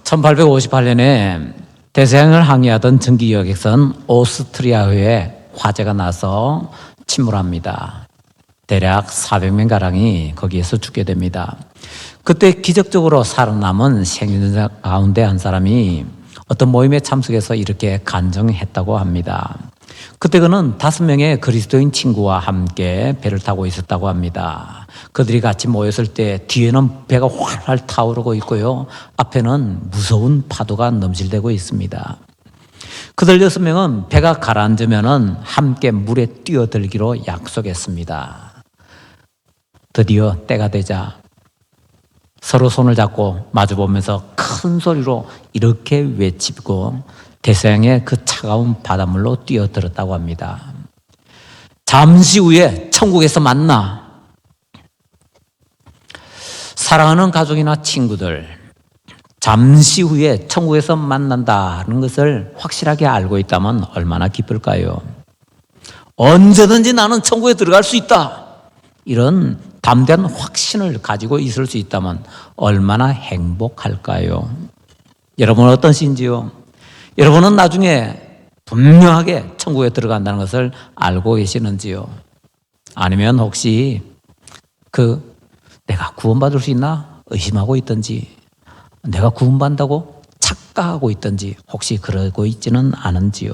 1858년에 대서양을 항해하던 전기 여객선 오스트리아호에 화재가 나서 침몰합니다. 대략 400명가량이 거기에서 죽게 됩니다. 그때 기적적으로 살아남은 생존자 가운데 한 사람이 어떤 모임에 참석해서 이렇게 간증했다고 합니다. 그때 그는 5명의 그리스도인 친구와 함께 배를 타고 있었다고 합니다. 그들이 같이 모였을 때 뒤에는 배가 활활 타오르고 있고요, 앞에는 무서운 파도가 넘실대고 있습니다. 그들 6명은 배가 가라앉으면 함께 물에 뛰어들기로 약속했습니다. 드디어 때가 되자 서로 손을 잡고 마주보면서 큰 소리로 이렇게 외치고 대서양의 그 차가운 바닷물로 뛰어들었다고 합니다. 잠시 후에 천국에서 만나. 사랑하는 가족이나 친구들, 잠시 후에 천국에서 만난다는 것을 확실하게 알고 있다면 얼마나 기쁠까요? 언제든지 나는 천국에 들어갈 수 있다, 이런 담대한 확신을 가지고 있을 수 있다면 얼마나 행복할까요? 여러분은 어떠신지요? 여러분은 나중에 분명하게 천국에 들어간다는 것을 알고 계시는지요? 아니면 혹시 내가 구원받을 수 있나 의심하고 있든지, 내가 구원받는다고 착각하고 있든지 혹시 그러고 있지는 않은지요?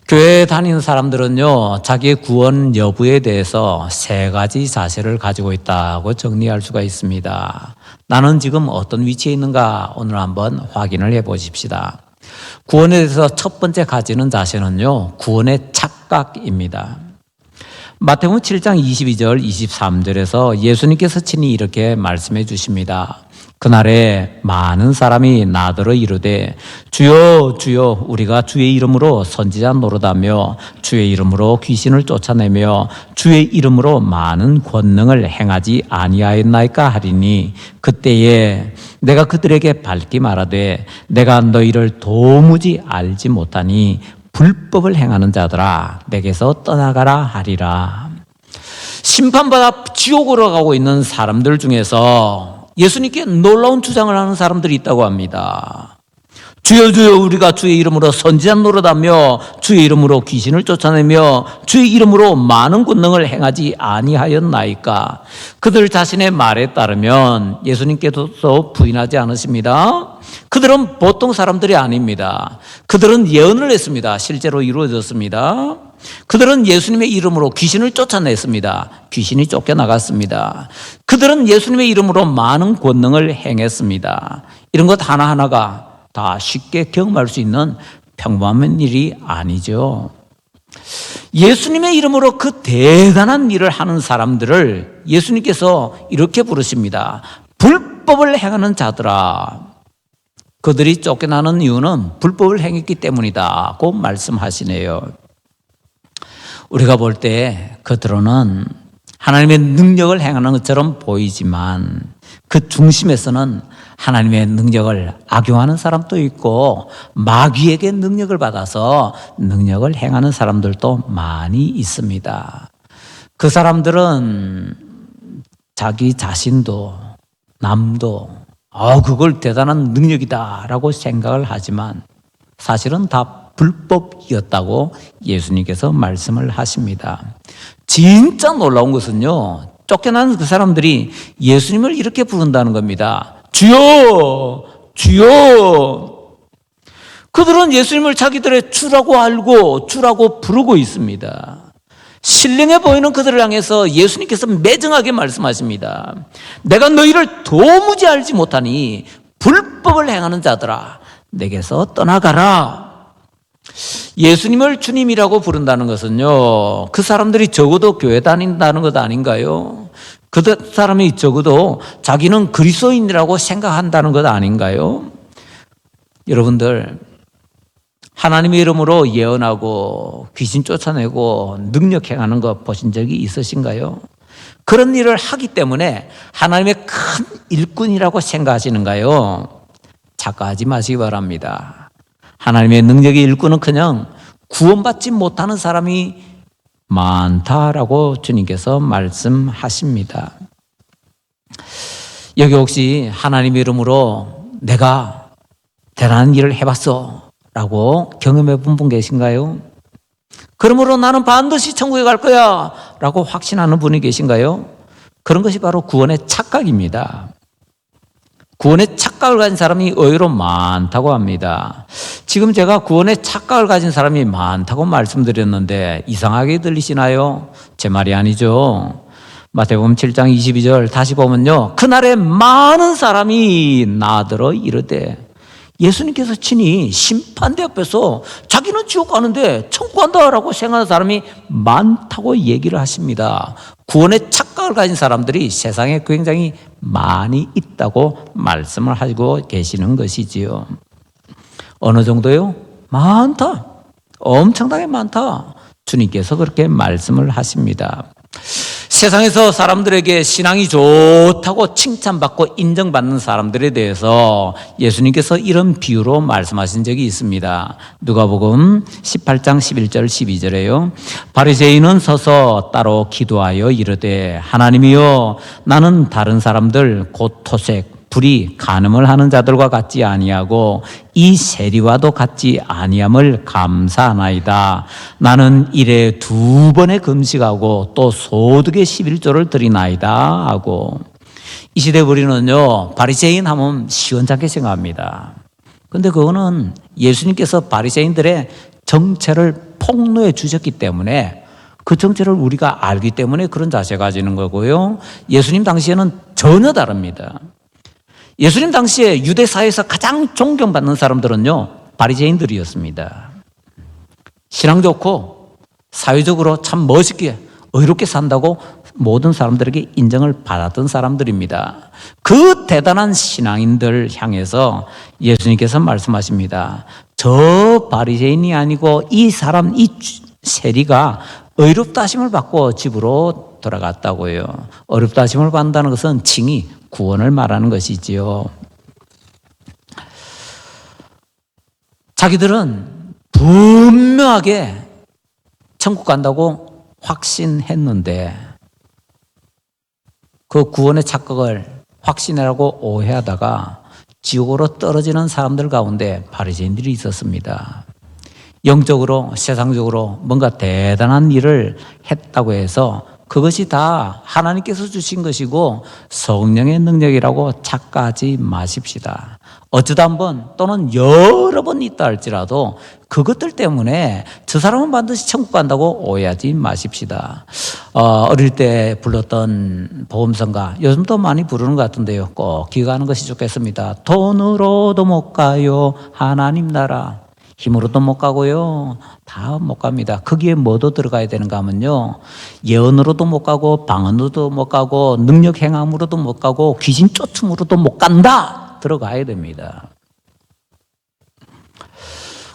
교회에 다니는 사람들은요, 자기의 구원 여부에 대해서 3가지 자세를 가지고 있다고 정리할 수가 있습니다. 나는 지금 어떤 위치에 있는가 오늘 한번 확인을 해보십시다. 구원에 대해서 첫 번째 가지는 자세는요, 구원의 착각입니다. 마태복음 7장 22절 23절에서 예수님께서 친히 이렇게 말씀해 주십니다. 그날에 많은 사람이 나더러 이르되 주여 주여 우리가 주의 이름으로 선지자 노릇하며 주의 이름으로 귀신을 쫓아내며 주의 이름으로 많은 권능을 행하지 아니하였나이까 하리니 그때에 내가 그들에게 밝히 말하되 내가 너희를 도무지 알지 못하니 불법을 행하는 자들아 내게서 떠나가라 하리라. 심판받아 지옥으로 가고 있는 사람들 중에서 예수님께 놀라운 주장을 하는 사람들이 있다고 합니다. 주여 주여 우리가 주의 이름으로 선지자 노릇하며 주의 이름으로 귀신을 쫓아내며 주의 이름으로 많은 권능을 행하지 아니하였나이까. 그들 자신의 말에 따르면 예수님께서 부인하지 않으십니다. 그들은 보통 사람들이 아닙니다. 그들은 예언을 했습니다. 실제로 이루어졌습니다. 그들은 예수님의 이름으로 귀신을 쫓아냈습니다. 귀신이 쫓겨나갔습니다. 그들은 예수님의 이름으로 많은 권능을 행했습니다. 이런 것 하나하나가 다 쉽게 경험할 수 있는 평범한 일이 아니죠. 예수님의 이름으로 그 대단한 일을 하는 사람들을 예수님께서 이렇게 부르십니다. 불법을 행하는 자들아. 그들이 쫓겨나는 이유는 불법을 행했기 때문이다고 말씀하시네요. 우리가 볼 때 겉으로는 하나님의 능력을 행하는 것처럼 보이지만 그 중심에서는 하나님의 능력을 악용하는 사람도 있고 마귀에게 능력을 받아서 능력을 행하는 사람들도 많이 있습니다. 그 사람들은 자기 자신도 남도 그걸 대단한 능력이다라고 생각을 하지만 사실은 다 불법이었다고 예수님께서 말씀을 하십니다. 진짜 놀라운 것은요, 쫓겨난 그 사람들이 예수님을 이렇게 부른다는 겁니다. 주여 주여. 그들은 예수님을 자기들의 주라고 알고 주라고 부르고 있습니다. 신령해 보이는 그들을 향해서 예수님께서 매정하게 말씀하십니다. 내가 너희를 도무지 알지 못하니 불법을 행하는 자들아 내게서 떠나가라. 예수님을 주님이라고 부른다는 것은요, 그 사람들이 적어도 교회 다닌다는 것 아닌가요? 그 사람이 적어도 자기는 그리스도인이라고 생각한다는 것 아닌가요? 여러분들, 하나님의 이름으로 예언하고 귀신 쫓아내고 능력 행하는 거 보신 적이 있으신가요? 그런 일을 하기 때문에 하나님의 큰 일꾼이라고 생각하시는가요? 착각하지 마시기 바랍니다. 하나님의 능력의 일꾼은커녕 구원받지 못하는 사람이 많다라고 주님께서 말씀하십니다. 여기 혹시 하나님의 이름으로 내가 대단한 일을 해봤어 라고 경험해 본 분 계신가요? 그러므로 나는 반드시 천국에 갈 거야 라고 확신하는 분이 계신가요? 그런 것이 바로 구원의 착각입니다. 구원의 착각을 가진 사람이 의외로 많다고 합니다. 지금 제가 구원의 착각을 가진 사람이 많다고 말씀드렸는데 이상하게 들리시나요? 제 말이 아니죠. 마태복음 7장 22절 다시 보면요, 그날에 많은 사람이 나더러 이르되, 예수님께서 친히 심판대 앞에서 자기는 지옥 가는데 천국 간다라고 생각하는 사람이 많다고 얘기를 하십니다. 구원의 착각을 가진 사람들이 세상에 굉장히 많이 있다고 말씀을 하고 계시는 것이지요. 어느 정도요? 많다. 엄청나게 많다. 주님께서 그렇게 말씀을 하십니다. 세상에서 사람들에게 신앙이 좋다고 칭찬받고 인정받는 사람들에 대해서 예수님께서 이런 비유로 말씀하신 적이 있습니다. 누가복음 18장 11절 12절에요. 바리새인은 서서 따로 기도하여 이르되, 하나님이여, 나는 다른 사람들 곧 토색 불이 간음을 하는 자들과 같지 아니하고 이 세리와도 같지 아니함을 감사하나이다. 나는 일에 2번의 금식하고 또 소득의 11조를 드리나이다 하고. 이 시대 우리는요, 바리새인 하면 시원찮게 생각합니다. 그런데 그거는 예수님께서 바리새인들의 정체를 폭로해 주셨기 때문에, 그 정체를 우리가 알기 때문에 그런 자세 가지는 거고요. 예수님 당시에는 전혀 다릅니다. 예수님 당시에 유대 사회에서 가장 존경받는 사람들은요, 바리새인들이었습니다. 신앙 좋고 사회적으로 참 멋있게 의롭게 산다고 모든 사람들에게 인정을 받았던 사람들입니다. 그 대단한 신앙인들 향해서 예수님께서 말씀하십니다. 저 바리새인이 아니고 이 사람, 이 세리가 의롭다 하심을 받고 집으로 돌아갔다고요. 의롭다 하심을 받는다는 것은 칭의, 구원을 말하는 것이지요. 자기들은 분명하게 천국 간다고 확신했는데 그 구원의 착각을 확신이라고 오해하다가 지옥으로 떨어지는 사람들 가운데 바리새인들이 있었습니다. 영적으로, 세상적으로 뭔가 대단한 일을 했다고 해서 그것이 다 하나님께서 주신 것이고 성령의 능력이라고 착각하지 마십시다. 어쩌다 한번 또는 여러 번 있다 할지라도 그것들 때문에 저 사람은 반드시 천국 간다고 오해하지 마십시다. 어릴 때 불렀던 보험성가, 요즘도 많이 부르는 것 같은데요, 꼭 기억하는 것이 좋겠습니다. 돈으로도 못 가요 하나님 나라, 힘으로도 못 가고요, 다 못 갑니다. 거기에 뭐도 들어가야 되는가 하면요, 예언으로도 못 가고 방언으로도 못 가고 능력 행함으로도 못 가고 귀신 쫓음으로도 못 간다, 들어가야 됩니다.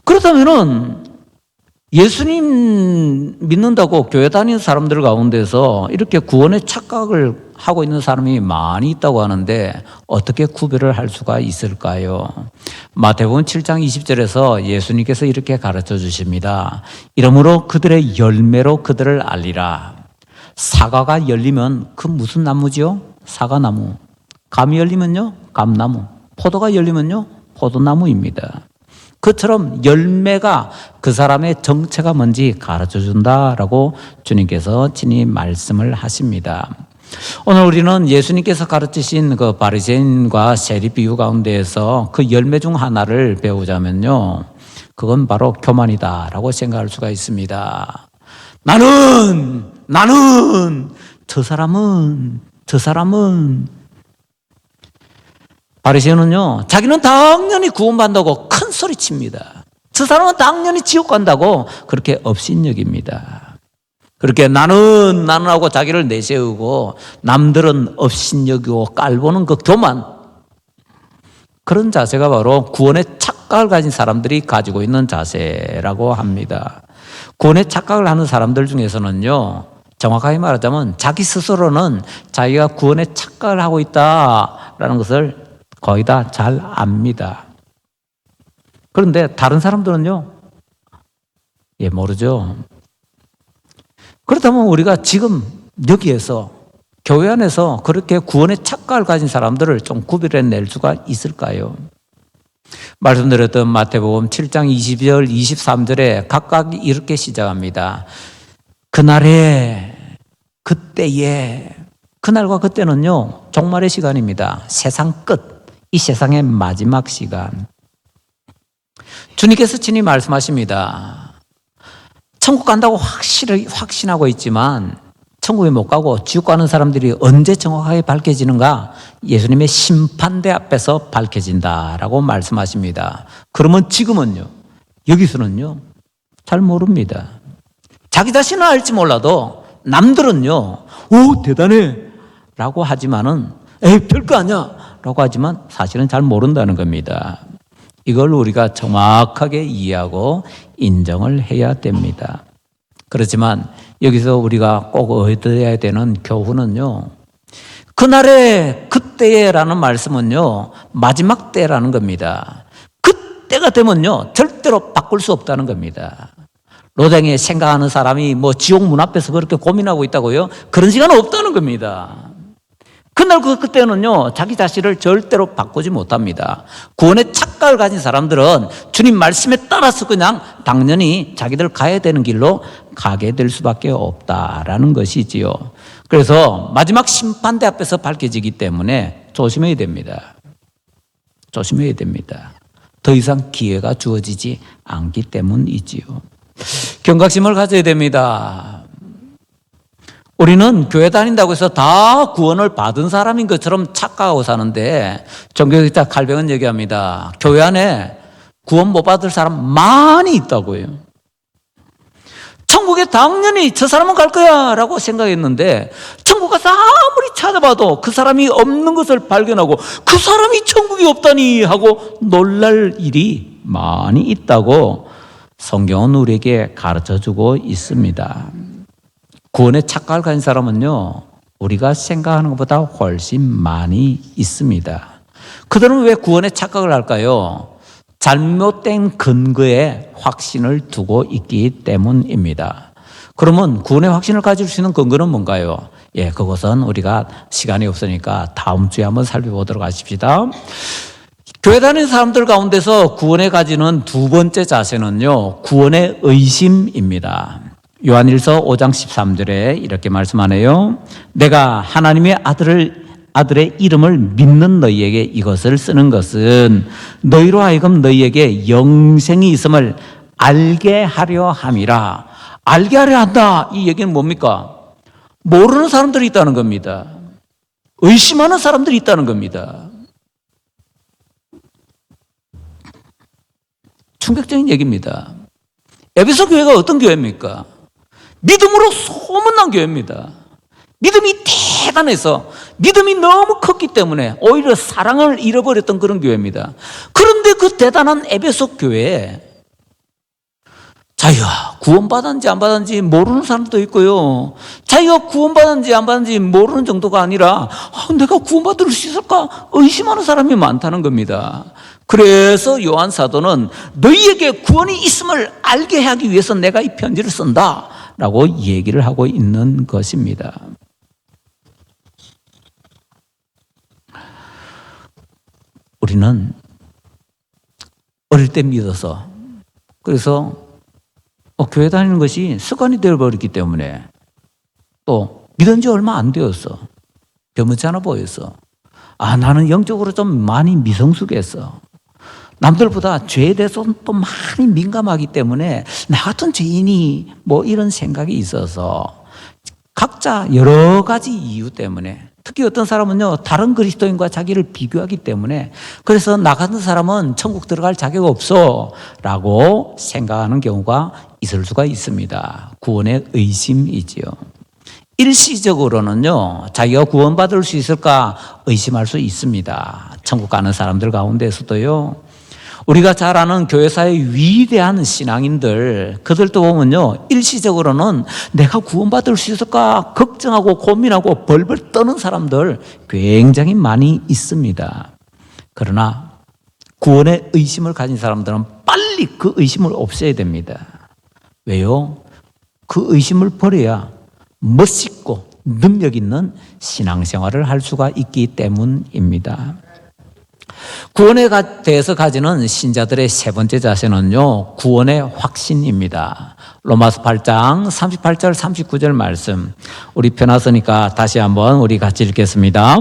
그렇다면은 예수님 믿는다고 교회 다니는 사람들 가운데서 이렇게 구원의 착각을 하고 있는 사람이 많이 있다고 하는데 어떻게 구별을 할 수가 있을까요? 마태복음 7장 20절에서 예수님께서 이렇게 가르쳐 주십니다. 이러므로 그들의 열매로 그들을 알리라. 사과가 열리면 그 무슨 나무지요? 사과나무. 감이 열리면요? 감나무. 포도가 열리면요? 포도나무입니다. 그처럼 열매가 그 사람의 정체가 뭔지 가르쳐준다라고 주님께서 친히 말씀을 하십니다. 오늘 우리는 예수님께서 가르치신 그 바리새인과 세리 비유 가운데에서 그 열매 중 하나를 배우자면요, 그건 바로 교만이다라고 생각할 수가 있습니다. 나는 저 사람은 바리새인은요, 자기는 당연히 구원받는다고 큰 소리 칩니다. 저 사람은 당연히 지옥 간다고 그렇게 업신여깁니다. 그렇게 나는 하고 자기를 내세우고 남들은 업신여기고 깔보는 그 교만, 그런 자세가 바로 구원의 착각을 가진 사람들이 가지고 있는 자세라고 합니다. 구원의 착각을 하는 사람들 중에서는요, 정확하게 말하자면 자기 스스로는 자기가 구원의 착각을 하고 있다라는 것을 거의 다 잘 압니다. 그런데 다른 사람들은요, 모르죠. 그렇다면 우리가 지금 여기에서 교회 안에서 그렇게 구원의 착각을 가진 사람들을 좀 구별해낼 수가 있을까요? 말씀드렸던 마태복음 7장 20절, 23절에 각각 이렇게 시작합니다. 그날에, 그때에, 그날과 그때는요, 종말의 시간입니다. 세상 끝, 이 세상의 마지막 시간. 주님께서 친히 말씀하십니다. 천국 간다고 확신하고 있지만 천국에 못 가고 지옥 가는 사람들이 언제 정확하게 밝혀지는가? 예수님의 심판대 앞에서 밝혀진다라고 말씀하십니다. 그러면 지금은요, 여기서는요, 잘 모릅니다. 자기 자신은 알지 몰라도 남들은요, 오, 대단해 라고 하지만은, 에이, 별거 아니야 라고 하지만 사실은 잘 모른다는 겁니다. 이걸 우리가 정확하게 이해하고 인정을 해야 됩니다. 그렇지만 여기서 우리가 꼭 얻어야 되는 교훈은요, 그날에 그때에라는 말씀은요, 마지막 때라는 겁니다. 그때가 되면요, 절대로 바꿀 수 없다는 겁니다. 로댕에 생각하는 사람이 뭐 지옥 문 앞에서 그렇게 고민하고 있다고요? 그런 시간은 없다는 겁니다. 그날 그때는요, 자기 자신을 절대로 바꾸지 못합니다. 구원의 착각을 가진 사람들은 주님 말씀에 따라서 그냥 당연히 자기들 가야 되는 길로 가게 될 수밖에 없다라는 것이지요. 그래서 마지막 심판대 앞에서 밝혀지기 때문에 조심해야 됩니다. 조심해야 됩니다. 더 이상 기회가 주어지지 않기 때문이지요. 경각심을 가져야 됩니다. 우리는 교회 다닌다고 해서 다 구원을 받은 사람인 것처럼 착각하고 사는데, 종교학자 칼뱅은 얘기합니다. 교회 안에 구원 못 받을 사람 많이 있다고요. 천국에 당연히 저 사람은 갈 거야 라고 생각했는데, 천국 가서 아무리 찾아봐도 그 사람이 없는 것을 발견하고, 그 사람이 천국이 없다니 하고 놀랄 일이 많이 있다고 성경은 우리에게 가르쳐주고 있습니다. 구원의 착각을 가진 사람은요, 우리가 생각하는 것보다 훨씬 많이 있습니다. 그들은 왜 구원의 착각을 할까요? 잘못된 근거에 확신을 두고 있기 때문입니다. 그러면 구원의 확신을 가질 수 있는 근거는 뭔가요? 예, 그것은 우리가 시간이 없으니까 다음 주에 한번 살펴보도록 하십시다. 교회 다니는 사람들 가운데서 구원에 가지는 두 번째 자세는요, 구원의 의심입니다. 요한일서 5장 13절에 이렇게 말씀하네요. 내가 하나님의 아들의 이름을 믿는 너희에게 이것을 쓰는 것은 너희로 하여금 너희에게 영생이 있음을 알게 하려 함이라. 알게 하려 한다. 이 얘기는 뭡니까? 모르는 사람들이 있다는 겁니다. 의심하는 사람들이 있다는 겁니다. 충격적인 얘기입니다. 에베소 교회가 어떤 교회입니까? 믿음으로 소문난 교회입니다. 믿음이 대단해서 믿음이 너무 컸기 때문에 오히려 사랑을 잃어버렸던 그런 교회입니다. 그런데 그 대단한 에베소 교회에 자기가 구원받았는지 안 받았는지 모르는 사람도 있고요, 자기가 구원받았는지 안 받았는지 모르는 정도가 아니라 내가 구원받을 수 있을까 의심하는 사람이 많다는 겁니다. 그래서 요한 사도는 너희에게 구원이 있음을 알게 하기 위해서 내가 이 편지를 쓴다 라고 얘기를 하고 있는 것입니다. 우리는 어릴 때 믿어서, 그래서 교회 다니는 것이 습관이 되어버렸기 때문에, 또 믿은 지 얼마 안 되었어, 변하지 않아 보였어, 나는 영적으로 좀 많이 미성숙했어, 남들보다 죄에 대해서 또 많이 민감하기 때문에 나 같은 죄인이 뭐 이런 생각이 있어서, 각자 여러 가지 이유 때문에, 특히 어떤 사람은요 다른 그리스도인과 자기를 비교하기 때문에, 그래서 나 같은 사람은 천국 들어갈 자격 없어 라고 생각하는 경우가 있을 수가 있습니다. 구원의 의심이지요. 일시적으로는요 자기가 구원받을 수 있을까 의심할 수 있습니다. 천국 가는 사람들 가운데서도요, 우리가 잘 아는 교회사의 위대한 신앙인들, 그들도 보면요 일시적으로는 내가 구원받을 수 있을까 걱정하고 고민하고 벌벌 떠는 사람들 굉장히 많이 있습니다. 그러나 구원의 의심을 가진 사람들은 빨리 그 의심을 없애야 됩니다. 왜요? 그 의심을 버려야 멋있고 능력 있는 신앙생활을 할 수가 있기 때문입니다. 구원에 대해서 가지는 신자들의 세 번째 자세는요, 구원의 확신입니다. 로마서 8장 38절 39절 말씀, 우리 펴놨으니까 다시 한번 우리 같이 읽겠습니다.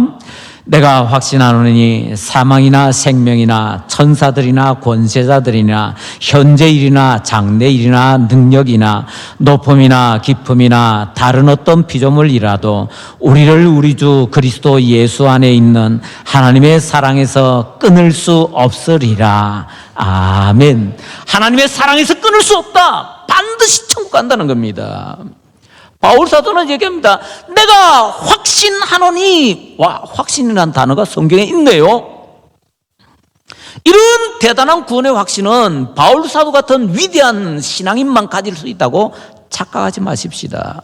내가 확신하노니 사망이나 생명이나 천사들이나 권세자들이나 현재일이나 장래일이나 능력이나 높음이나 깊음이나 다른 어떤 피조물이라도 우리를 우리 주 그리스도 예수 안에 있는 하나님의 사랑에서 끊을 수 없으리라. 아멘. 하나님의 사랑에서 끊을 수 없다. 반드시 천국 간다는 겁니다. 바울 사도는 얘기합니다. 내가 확신하노니. 와, 확신이라는 단어가 성경에 있네요. 이런 대단한 구원의 확신은 바울 사도 같은 위대한 신앙인만 가질 수 있다고 착각하지 마십시다.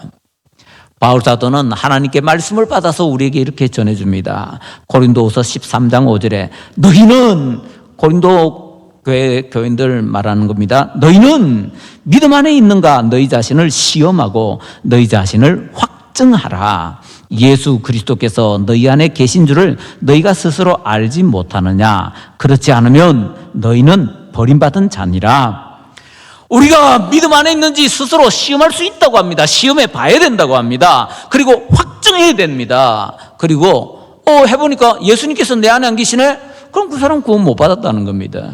바울 사도는 하나님께 말씀을 받아서 우리에게 이렇게 전해줍니다. 고린도후서 13장 5절에 너희는, 고린도 교인들 말하는 겁니다. 너희는 믿음 안에 있는가 너희 자신을 시험하고 너희 자신을 확증하라. 예수 그리스도께서 너희 안에 계신 줄을 너희가 스스로 알지 못하느냐. 그렇지 않으면 너희는 버림받은 자니라. 우리가 믿음 안에 있는지 스스로 시험할 수 있다고 합니다. 시험해 봐야 된다고 합니다. 그리고 확증해야 됩니다. 그리고 해보니까 예수님께서 내 안에 안 계시네? 그럼 그 사람 구원 못 받았다는 겁니다.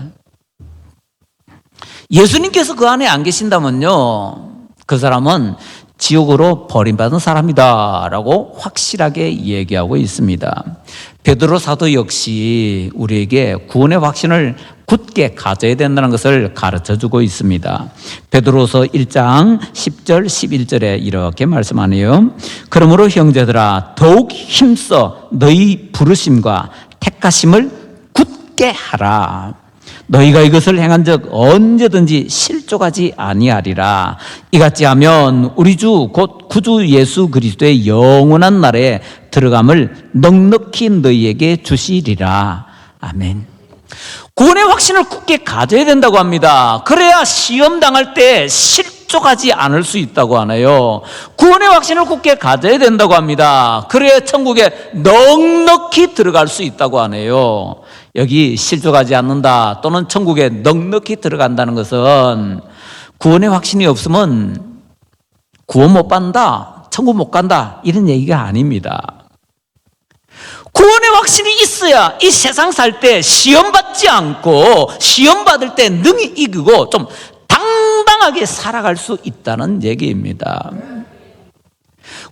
예수님께서 그 안에 안 계신다면요, 그 사람은 지옥으로 버림받은 사람이다 라고 확실하게 얘기하고 있습니다. 베드로 사도 역시 우리에게 구원의 확신을 굳게 가져야 된다는 것을 가르쳐주고 있습니다. 베드로서 1장 10절 11절에 이렇게 말씀하네요. 그러므로 형제들아 더욱 힘써 너희 부르심과 택하심을 굳게 하라. 너희가 이것을 행한 적 언제든지 실족하지 아니하리라. 이같이 하면 우리 주 곧 구주 예수 그리스도의 영원한 나라에 들어감을 넉넉히 너희에게 주시리라. 아멘. 구원의 확신을 굳게 가져야 된다고 합니다. 그래야 시험 당할 때 실족하지 않을 수 있다고 하네요. 구원의 확신을 굳게 가져야 된다고 합니다. 그래야 천국에 넉넉히 들어갈 수 있다고 하네요. 여기 실족하지 않는다 또는 천국에 넉넉히 들어간다는 것은 구원의 확신이 없으면 구원 못 받는다, 천국 못 간다 이런 얘기가 아닙니다. 구원의 확신이 있어야 이 세상 살 때 시험 받지 않고 시험 받을 때 능히 이기고 좀 당당하게 살아갈 수 있다는 얘기입니다.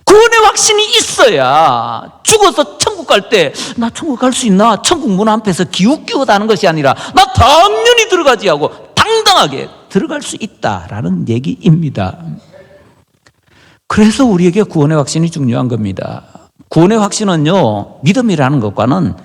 구원의 확신이 있어야 죽어서 천국 갈 때 나 천국 갈 수 있나? 천국 문 앞에서 기웃기웃하는 것이 아니라 나 당연히 들어가지 하고 당당하게 들어갈 수 있다라는 얘기입니다. 그래서 우리에게 구원의 확신이 중요한 겁니다. 구원의 확신은요, 믿음이라는 것과는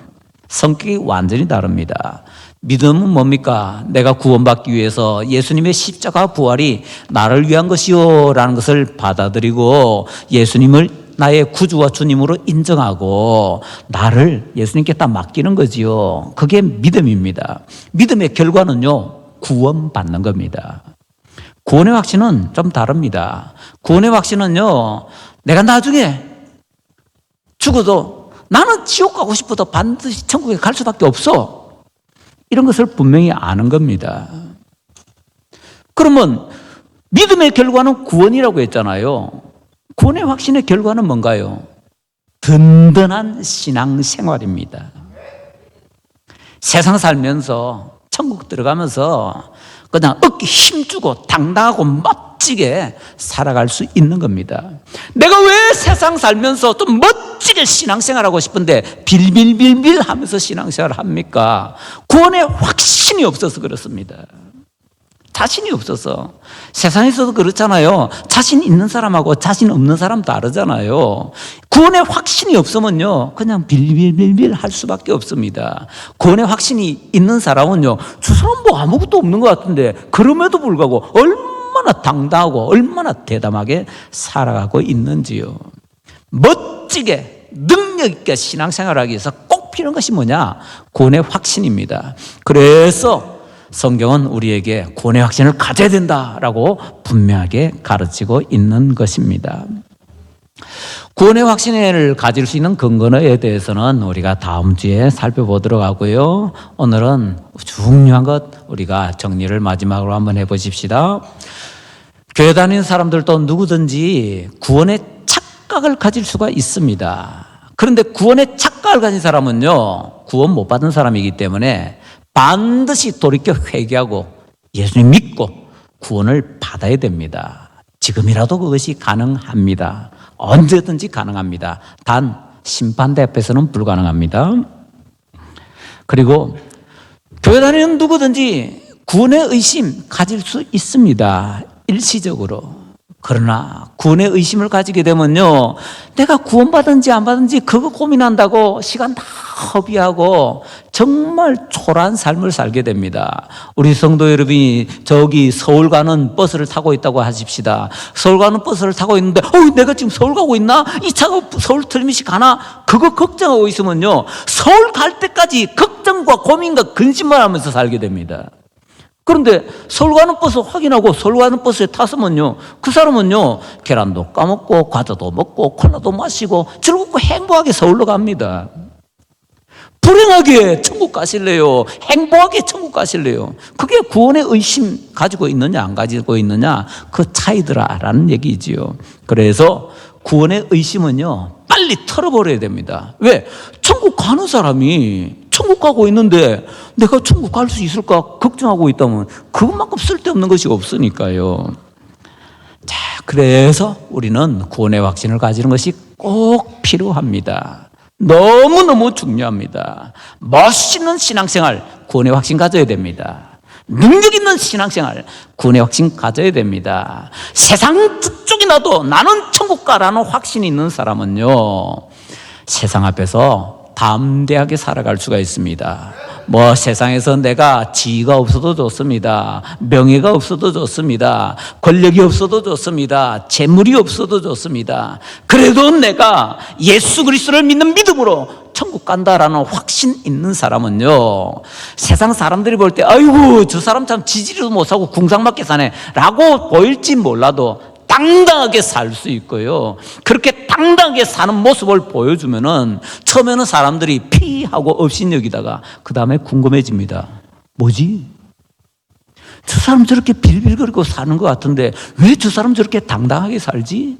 성격이 완전히 다릅니다. 믿음은 뭡니까? 내가 구원받기 위해서 예수님의 십자가 부활이 나를 위한 것이요 라는 것을 받아들이고 예수님을 나의 구주와 주님으로 인정하고 나를 예수님께 딱 맡기는 거지요. 그게 믿음입니다. 믿음의 결과는요, 구원받는 겁니다. 구원의 확신은 좀 다릅니다. 구원의 확신은요, 내가 나중에 죽어도 나는 지옥 가고 싶어도 반드시 천국에 갈 수밖에 없어, 이런 것을 분명히 아는 겁니다. 그러면 믿음의 결과는 구원이라고 했잖아요. 구원의 확신의 결과는 뭔가요? 든든한 신앙생활입니다. 세상 살면서 천국 들어가면서 그냥 어깨 힘주고 당당하고 멋지게 살아갈 수 있는 겁니다. 내가 왜 세상 살면서 좀 멋지게 신앙생활하고 싶은데 빌빌빌빌 하면서 신앙생활을 합니까? 구원의 확신이 없어서 그렇습니다. 자신이 없어서. 세상에서도 그렇잖아요. 자신 있는 사람하고 자신 없는 사람 다르잖아요. 구원의 확신이 없으면요, 그냥 빌빌빌빌 할 수밖에 없습니다. 구원의 확신이 있는 사람은요, 저 사람 뭐 아무것도 없는 것 같은데 그럼에도 불구하고 얼마나 당당하고 얼마나 대담하게 살아가고 있는지요. 멋지게 능력 있게 신앙생활하기 위해서 꼭 필요한 것이 뭐냐? 구원의 확신입니다. 그래서 성경은 우리에게 구원의 확신을 가져야 된다라고 분명하게 가르치고 있는 것입니다. 구원의 확신을 가질 수 있는 근거에 대해서는 우리가 다음 주에 살펴보도록 하고요. 오늘은 중요한 것 우리가 정리를 마지막으로 한번 해보십시다. 교회 다니는 사람들도 누구든지 구원의 착각을 가질 수가 있습니다. 그런데 구원의 착각을 가진 사람은요, 구원 못 받은 사람이기 때문에 반드시 돌이켜 회개하고 예수님 믿고 구원을 받아야 됩니다. 지금이라도 그것이 가능합니다. 언제든지 가능합니다. 단 심판대 앞에서는 불가능합니다. 그리고 교회 다니는 누구든지 구원의 의심 가질 수 있습니다. 일시적으로. 그러나 구원의 의심을 가지게 되면요, 내가 구원받은지 안 받은지 그거 고민한다고 시간 다 허비하고 정말 초라한 삶을 살게 됩니다. 우리 성도 여러분이 저기 서울 가는 버스를 타고 있다고 하십시다. 서울 가는 버스를 타고 있는데 내가 지금 서울 가고 있나? 이 차가 서울 틀림없이 가나? 그거 걱정하고 있으면요, 서울 갈 때까지 걱정과 고민과 근심만 하면서 살게 됩니다. 그런데 서울 가는 버스 확인하고 서울 가는 버스에 탔으면요, 그 사람은요, 계란도 까먹고 과자도 먹고 콜라도 마시고 즐겁고 행복하게 서울로 갑니다. 불행하게 천국 가실래요? 행복하게 천국 가실래요? 그게 구원의 의심 가지고 있느냐 안 가지고 있느냐 그 차이더라라는 얘기지요. 그래서 구원의 의심은요, 빨리 털어버려야 됩니다. 왜? 천국 가는 사람이 천국 가고 있는데 내가 천국 갈 수 있을까 걱정하고 있다면 그것만큼 쓸데없는 것이 없으니까요. 자, 그래서 우리는 구원의 확신을 가지는 것이 꼭 필요합니다. 너무너무 중요합니다. 멋있는 신앙생활, 구원의 확신 가져야 됩니다. 능력 있는 신앙생활, 구원의 확신 가져야 됩니다. 세상 쭉쭉이 나도 나는 천국 가라는 확신이 있는 사람은요, 세상 앞에서 담대하게 살아갈 수가 있습니다. 세상에서 내가 지위가 없어도 좋습니다. 명예가 없어도 좋습니다. 권력이 없어도 좋습니다. 재물이 없어도 좋습니다. 그래도 내가 예수 그리스도를 믿는 믿음으로 천국 간다라는 확신 있는 사람은요, 세상 사람들이 볼 때 아이고 저 사람 참 지지리도 못하고 궁상맞게 사네 라고 보일지 몰라도 당당하게 살 수 있고요, 그렇게 당당하게 사는 모습을 보여주면은 처음에는 사람들이 피하고 없인 여기다가 그 다음에 궁금해집니다. 뭐지? 저 사람 저렇게 빌빌거리고 사는 것 같은데 왜 저 사람 저렇게 당당하게 살지?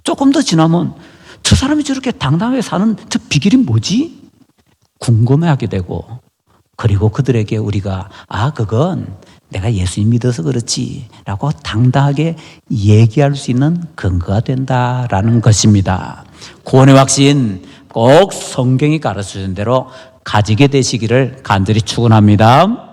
조금 더 지나면 저 사람이 저렇게 당당하게 사는 저 비결이 뭐지? 궁금해하게 되고, 그리고 그들에게 우리가 그건 내가 예수님 믿어서 그렇지 라고 당당하게 얘기할 수 있는 근거가 된다라는 것입니다. 구원의 확신 꼭 성경이 가르쳐준 대로 가지게 되시기를 간절히 축원합니다.